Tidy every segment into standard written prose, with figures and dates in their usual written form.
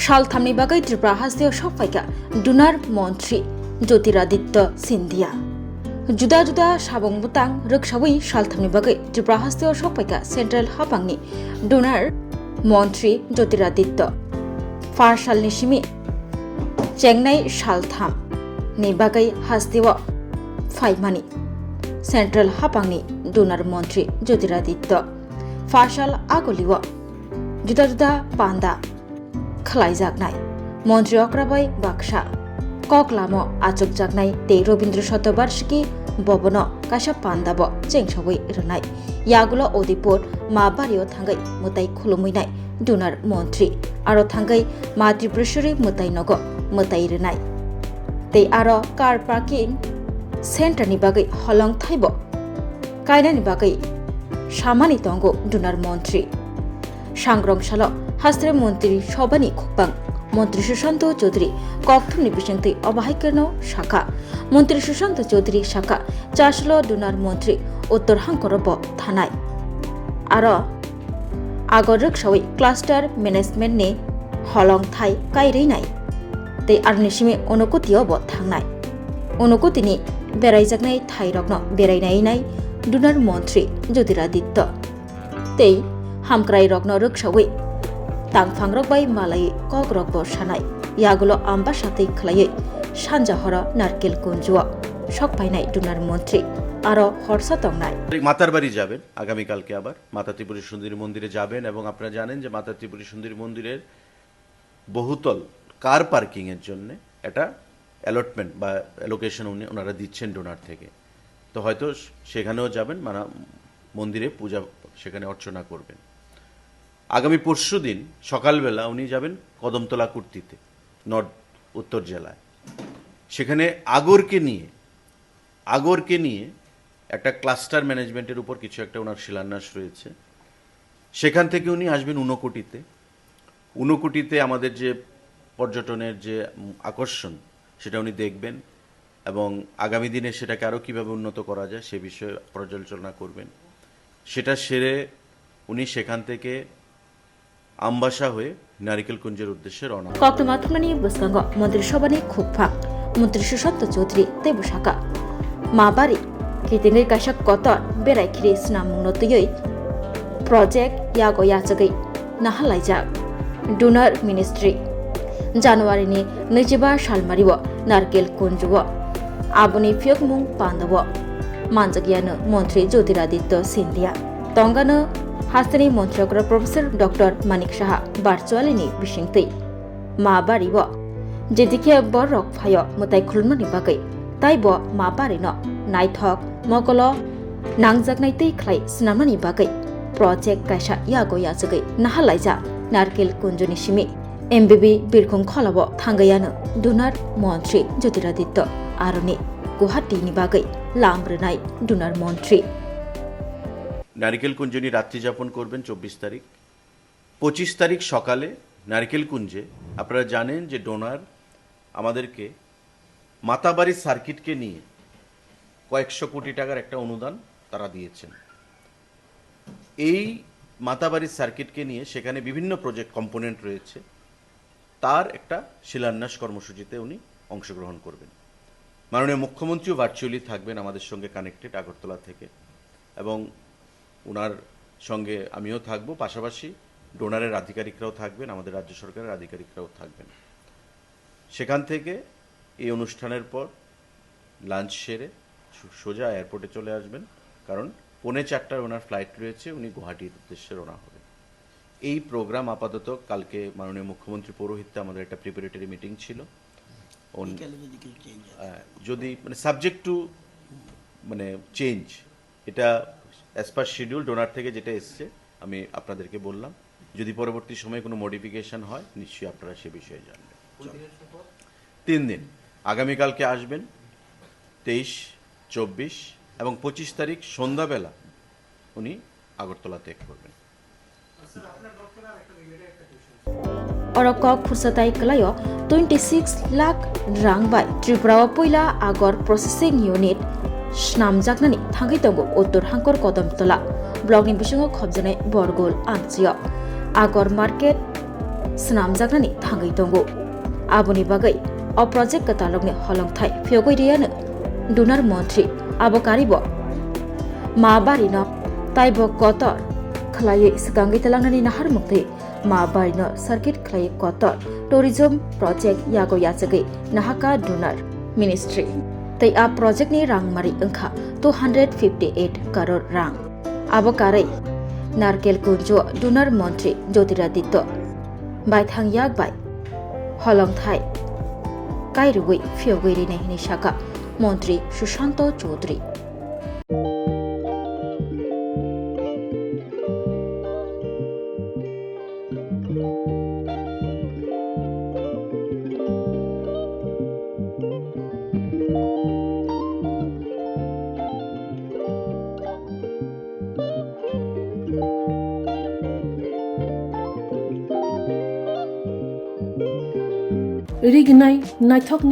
সালথামনি বাগৈ ত্রিপুরা হাস্তীয় সফাইকা ডোনার মন্ত্রী জ্যোতিরাদিত্য সিন্ধিয়া जुदा जुदा साबुं बुतां रोखसावै सालथामनि बागै त्रिपुरा हास्तीय सफाइका सेन्ट्रेल हापांनि डोनार मन्त्री ज्योतिरादित्य फारसालनि सिमि चेंनाय सालथाम नि बागै हास्तीय फाइमानि सेन्ट्रेल हापांनि डोनार मन्त्री ज्योतिरादित्य फारसाल आगलिव जुदा जुदा पान्दा खलायजागनाय मन्त्री अक्राबाय बाक्सा ककलामो आचक जागनाय ते रवीन्द्र शतबार्षिकी भवन काशा पान्दाब चेंसावै रनाय यागुलो ओदिपुर मा बारियो थांगै मुताय खुलुमैनाय डोनार मन्त्री आरो थांगै मा त्रिपुरेश्वरी मुताय नग मुताय रनाय ते आरो कार पार्किं सेन्टारनि बागै हलं थाइब कायनानि बागै सामानि तंगो डोनार मन्त्री सांग्रंशाल हास्त्रे मन्त्री सबानि खुकबां মন্ত্রী সুশান্ত চৌধুরী ককথুমনি বিশিংতি অবাহিকর্ণ শাখা মন্ত্রী সুশান্ত চৌধুরী শাখা চাষল ডোনার মন্ত্রী উত্তর হাঙ্করব থানায় আর আগর রোকসাওই ক্লাস্টার ম্যানেজমেন্টনি হলং থাই কাইরैनाय তে আরনিসিমে অনুকুতিয়ব থাंनाय অনুকুতিনি বেরাইজাगनाय थाइरगन बेरायनायनाय डोनार मन्त्री ज्योतिरादित्य ते हामक्राय रगन रोकसावै तांफांरगबाय मालाय कग्रग बसानाय यागुलो आम्बा साथै खलायै सानजाहरा नारकेल कुंजुआ सकपायनाय डोनार मन्त्री आरो हरसा तंनाय মাতার বাড়ি যাবেন আগামীকালকে আবার মাতা ত্রিপুরা সুন্দরী মন্দিরে যাবেন এবং আপনারা জানেন যে মাতা ত্রিপুরা সুন্দরী মন্দিরের বহুতল কার পার্কিং এর জন্য একটা অ্যালটমেন্ট বা অ্যালোকেশন ওনারা দিচ্ছেন ডোনার থেকে তো হয়তো সেখানেও যাবেন মানে মন্দিরে পূজা সেখানে অর্চনা করবেন আগামী পরশু দিন সকালবেলা উনি যাবেন কদমতলা কুর্তিতে নর্থ উত্তর জেলায় সেখানে আগরকে নিয়ে একটা ক্লাস্টার ম্যানেজমেন্টের উপর কিছু একটা ওনার শিলান্যাস রয়েছে সেখান থেকে উনি আসবেন ঊনকোটিতে আমাদের যে পর্যটনের যে আকর্ষণ সেটা উনি দেখবেন এবং আগামী দিনে সেটাকে আরও কীভাবে উন্নত করা যায় সে বিষয়ে পর্যালোচনা করবেন সেটা সেরে উনি সেখান থেকে আমবাসা হয়ে নারিকেল কুঞ্জের উদ্দেশ্যে রওনা কক্টমাথমানি বসকাঙ্গ মন্ত্রিসভানি খুকফা মন্ত্রী Sushant Chowdhury তেবুসাকা মাবারি কিতিনের কাশাক কতর বেরাইখিরি স্নামুনতयै project यागो याचगै नाहालायजाक donor ministry जानुवारिनि 25 सालमारिव नारकेल कुंजुव आबुनि फियकमुं पान्दाव मानजागियानो मन्त्री ज्योतिरादित्य सिन्धिया तंगानो हास्तानि मन्त्रिग्र प्रोफेसर डॉक्टर मानिक साहा भार्चुअलिनि बिसिंतै मा बारिव जेदिखे बरक फाय मुताय खुलमानि बागै ताइब मा बारिनो नायथक मगल नांजागनायतै खलाय स्नामनानि बागै प्रजेक्ट कायसा यागो याचगै नाहालायजा नारकेल कुंजनि सिमि एमबिबि बिरखुं खलाव थांगैयानो डोनार मन्त्री ज्योतिरादित्य आरनि गुवाहाटीनि बागै लामब्रोनाय डोनार मन्त्री নারিকেল কুঞ্জনি রাত্রি যাপন করবেন 24 তারিখ 25 তারিখ সকালে নারিকেল কুঞ্জে আপনারা জানেন যে ডোনার আমাদেরকে মাতাবাড়ি সার্কিটকে নিয়ে কয়েকশো কোটি টাকার একটা অনুদান তারা দিয়েছেন এই মাতাবাড়ি সার্কিটকে নিয়ে সেখানে বিভিন্ন প্রজেক্ট কম্পোনেন্ট রয়েছে তার একটা শিলান্যাস কর্মসূচিতে উনি অংশগ্রহণ করবেন মাননীয় মুখ্যমন্ত্রীও ভার্চুয়ালি থাকবেন আমাদের সঙ্গে কানেক্টেড আগরতলা থেকে এবং ওনার সঙ্গে আমিও থাকবো পাশাপাশি ডোনারের আধিকারিকরাও থাকবেন আমাদের রাজ্য সরকারের আধিকারিকরাও থাকবেন সেখান থেকে এই অনুষ্ঠানের পর লাঞ্চ সেরে সোজা এয়ারপোর্টে চলে আসবেন কারণ 4:45 ওনার ফ্লাইট রয়েছে উনি গুয়াহাটির উদ্দেশ্যে রওনা হবেন এই প্রোগ্রাম আপাতত কালকে মাননীয় মুখ্যমন্ত্রী পৌরোহিত্যে আমাদের একটা প্রিপারেটরি মিটিং ছিল যদি মানে সাবজেক্ট টু মানে চেঞ্জ এটা অ্যাজ পার শিডিউল ডোনার থেকে যেটা এসছে আমি আপনাদেরকে বললাম যদি পরবর্তী সময়ে কোনো মডিফিকেশন হয় নিশ্চয়ই আপনারা সে বিষয়ে জানবেন 3 দিন আগামীকালকে আসবেন 23, 24 এবং 25 তারিখ সন্ধ্যাবেলা উনি আগরতলা ত্যাগ করবেন অরক খুরসাতাই কলায় 26 লাখ রাং বাই ত্রিপুরা পয়লা আগর প্রসেসিং ইউনিট স্নামজাগনানি थांगै दंगो उत्तर हांकर कदमतला ब्लकनि बिसङाव खबजानाय बरगोल आंचियाव agar market snamjaknani thangai tongo aboni bagai o project katalogni holongthai phiyogoi riano dunar montri abo karibo ma barino taibo kotor khlai sigangi telangnani nahar mukti ma barino circuit khlai kotor tourism project yago yachagai nahaka dunar ministry tai a project ni rangmari angkha 258 crore rang abo karai narkel kunjo dunar montri jyotiraditya baithang yak bai holongthai kairugui phiyogoi rini hini shaka মন্ত্রী Sushant Chowdhury Rignai naithok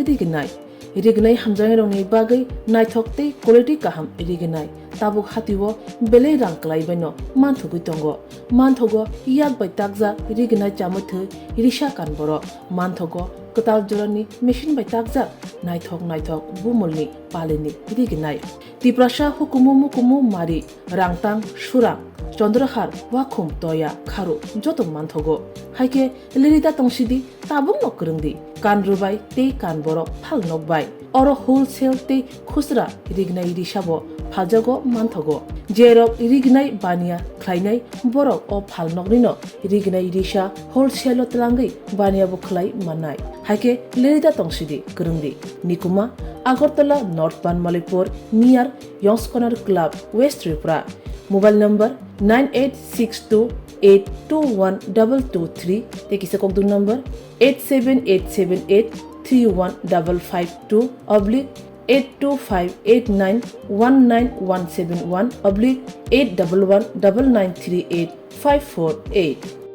rignai rignai hamjang rongni bagai naithok tei quality kaham rignai tabuk hatiwo belai rang klai baino manthugi tongo manthogo yak bai takja rignai chamuthu risha kanboro manthogo katal jorani machine bai takja naithok bumulni palini rignai tiprasha hukumu mari rangtang surang চন্দ্রহার ওয়াখুম তয়া খারু যত মানথগো হাইকে লিরিদা তংসিদি তাবুং নকরংদি কান রুবাই তে কান বড় ফাল নকবাই or wholesale তে খুচরা রিগনাই রিসাবো ফাজগো মানথগো জেরক রিগনাই বানিয়া খ্লাইনাই বড় ও ফাল নকরিনো রিগনাই রিসা হোলসেল তলাঙ্গই বানিয়া বখলাই মানাই হাইকে লিরিদা তংসিদি করংদি নিকুমা Agartala north Banamalipur near Young's corner club west Tripura mobile number 9862821223 tekisa kokdu number 87878315552 oblique 825891971 oblique 8119938 548